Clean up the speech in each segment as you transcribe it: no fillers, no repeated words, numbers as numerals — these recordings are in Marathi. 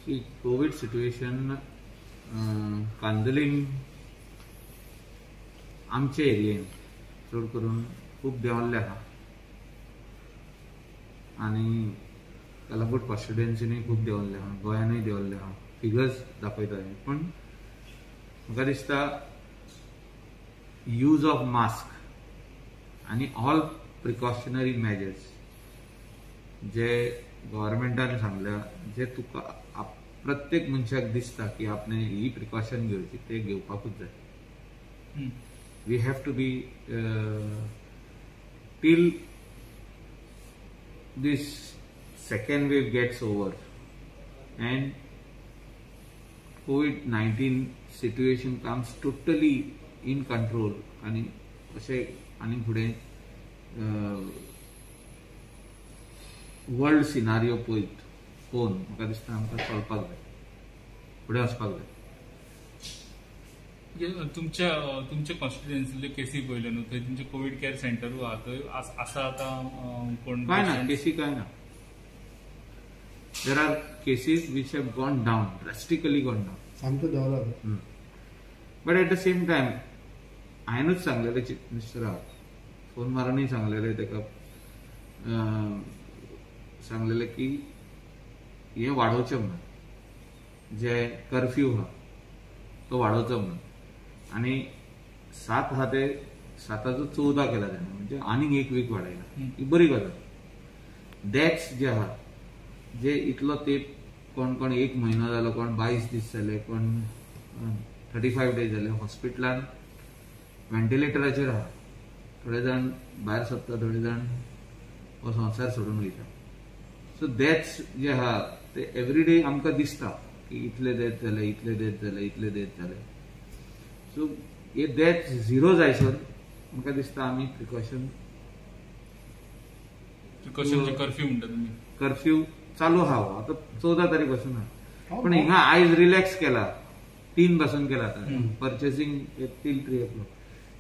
की कोविड सिच्युएशन कांदोलीम आमचे एरियेन चड करून खूब देंवल्ले आहा आनी कलंगूट कॉन्स्टिट्युएन्सीनूय खूब देंवल्ले आहा, गोंयानूय देंवल्ले आहा. फिगर्स दाखयता पण म्हाका दिसता यूज ऑफ मास्क आनी ऑल प्रिकॉशनरी मेजर्स जे गव्हर्मेंटान सांगल्या, जे तुका प्रत्येक मनशाक दिसता की आपणे ही प्रिकॉशन घेवची, ते घेवपाकूच जाय. We have to be till this second wave gets over and COVID-19 situation comes totally in control आणि असे आणि पुढे वर्ल्ड सिनारिओ पळोवन म्हाका दिसता आमकां चलपाक जाय, फुडें वचपाक जाय. तुमच्या कॉन्स्टिट्युएन्सीतले केसी पळयले न्हू, थंय तुमचे कोविड केअर सेंटरू आहा, थंय आसा आतां कोण? काय ना, केसी काय ना. There are cases which have gone down, drastically gone down. सामको देंवला. But at the same time हांवेनूच सांगलेले चीफ मिनिस्टराक, फोन मारूनय सांगलेले तेका, सांगलेले की हे वाडोवचें म्हणून, जे कर्फ्यू आहा तो वाडोवचो म्हणून. आनी 7 आहा ते 7 14 केला तेणें, म्हणजे आनीक एक वीक वाडयला. ही बरी गजाल. डेथ्स जे आहा, जे इतलो तेप कोण कोण 1 म्हयनो जालो, कोण 22 दीस जाले, कोण 35 डेज जाले हॉस्पिटलान व्हेंटिलेटराचेर आहा. थोडे जाण भायर सरता, थोडे जाण हो संवसार सोडून वयता. सो डेथ्स जे आहा ते एवरी डे आमकां दिसता की इतले डेथ जाले, इतले डेथ जाले, इतले डेथ जाले. सो हे डेथ झिरो जायसर म्हाका दिसता आमी प्रिकॉशन कर्फ्यू म्हणटा तुमी, कर्फ्यू चालू आहा. आता 14 तारीख पासून आहा, पण हिंगा आयज रिलॅक्स केला, 3 पासून केला आता purchasing till 3 o'clock.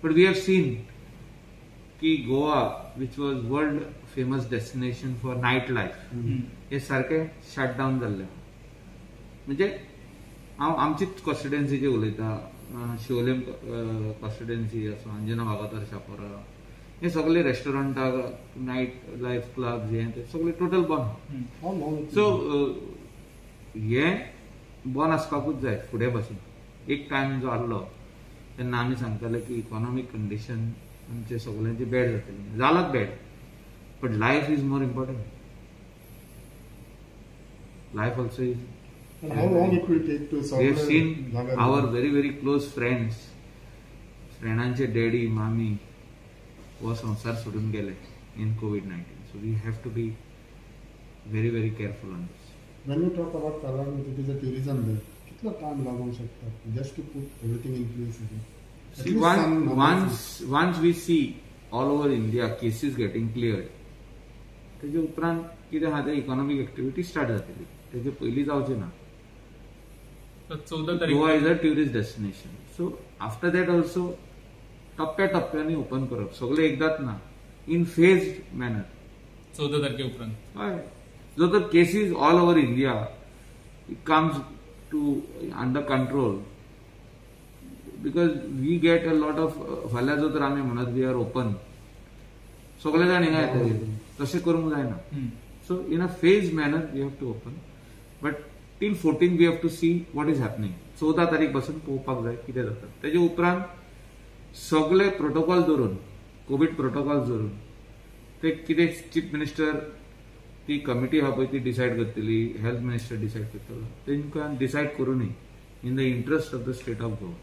But we have seen की Goa which was world famous destination for night life हे सारखे शटडाऊन जाल्ले. म्हणजे हांव आमचीच कॉन्स्टिट्युएन्सीचे उलयता, शिवोलेम कॉन्स्टिट्युएन्सी आसा, अंजना वागातोर शापोरा, हे सगळे रेस्टॉरंटा, नायट लायफ क्लब, हे सगळे टोटल बंद. सो हे बंद आसपाकूच जाय फुडें पासून. एक टायम जो आसलो तेन्ना आमी सांगताले की इकॉनॉमिक कंडिशन आमचे सगळ्यांची बॅड जातली, जालात bad, but life is more important. Life also is. How long it will take to solve? We have seen our very close friends, फ्रेंडांचे डॅडी मामी हो संसार सोडून गेले in COVID-19. So we have to be very careful on this. When you talk about Kalagan, it is a tourism there. कितना time लागू शकता just to put everything in place again? See, once we see all over India cases getting cleared, तेजे उपरांत कितें आहा ते इकॉनॉमिक एक्टिविटी स्टार्ट जातली. तेजे पयलीं जावचें ना. 14 तारीख Goa is a tourist destination. So after that also टप्प्याटप्प्यांनी ओपन करप, सगळे एकदाच ना, इन फेज्ड मॅनर. 14 तारखे उपरांत हय. जो तर cases all over India it comes to under control, because we get a lot of, फाल्यां जो तर आमी म्हणत वी आर ओपन, सगळे जाण हिंगा येतले, तशें करूंक जायना. So in a phase manner we have to open, but till 14 we have to see what is happening. 14 तारीख पासून पळोवपाक जाय कितें जाता. तेजे उपरांत सगळे प्रोटोकॉल धरून, कोविड प्रोटोकॉल धरून, ते कितें चीफ मिनिस्टर, ती कमिटी आहा पळय ती डिसायड करतली, हेल्थ मिनिस्टर डिसायड करतलो, तेंकां डिसायड करूनय in the interest of the state of Goa.